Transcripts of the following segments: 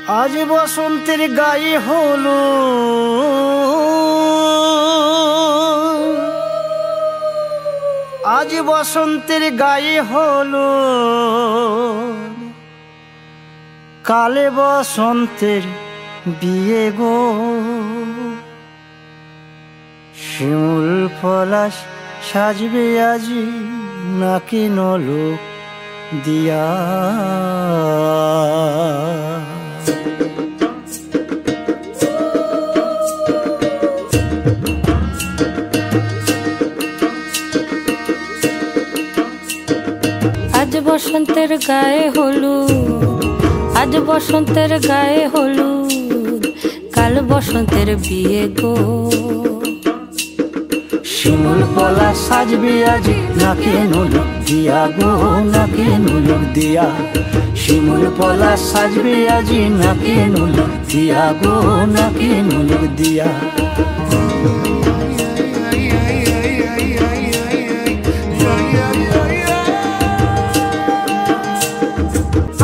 আজ বসন্তের গায়ে হলো আজ বসন্তের গায়ে হলো কালে বসন্তের বিয়ে গো। শিমুল পলাশ সাজবে আজি নাকি নলোক দিয়া। আজ বসন্তের গায়ে হলুদ, আজ বসন্তের গায়ে হলুদ, কাল বসন্তের বিয়ে গো। শিমুল পলাশ সাজবে আজি নাকি নলোক দিয়া গো, নাকি নলোক দিয়া। শিমুল পলাশ সাজবে আজি নাকি নলোক দিয়া গো, নাকি নলোক দিয়া।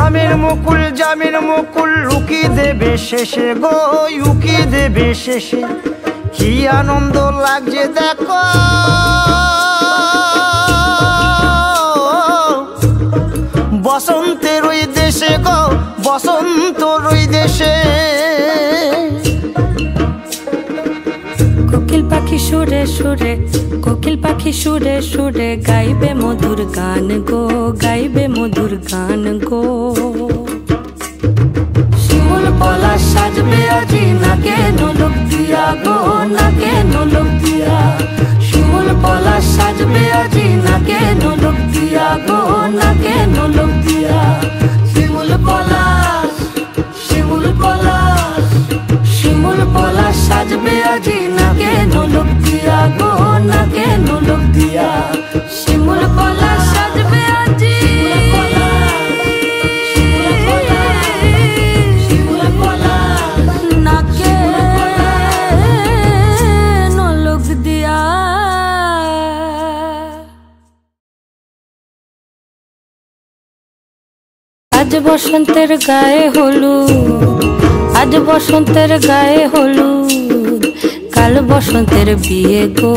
আমের মুকুল জামের মুকুল লুকি দেবে শেষে গো, লুকি দেবে শেষে। কি আনন্দ লাগছে দেখো বসন্তের ওই দেশে গো, বসন্তর ওই দেশে। কোকিল পাখি সুরে সুরে, কোকিল পাখি সুরে সুরে গাইবে মধুর গান গো, গাইবে মধুর গান গো। শিমুল পলাশ সাজবে আজি নাকে নলোক দিয়া গো, নাকে নলোক দিয়া। শিমুল পলাশ সাজবে আজি নাকে নলোক দিয়া গো, নাকে নলোক দিয়া। শিমুল পলাশ, শিমুল পলাশ, শিমুল পলাশ সাজবে আজি নাকে নলোক দিয়া গো, নাকে নলোক দিয়া। শিমুল পলাশ সাজবে আজি নাকে নলোক দিয়া। আজ বসন্তের গায়ে হলুদ, আজ বসন্তের গায়ে হলুদ, কাল বসন্তের বিয়ে গো।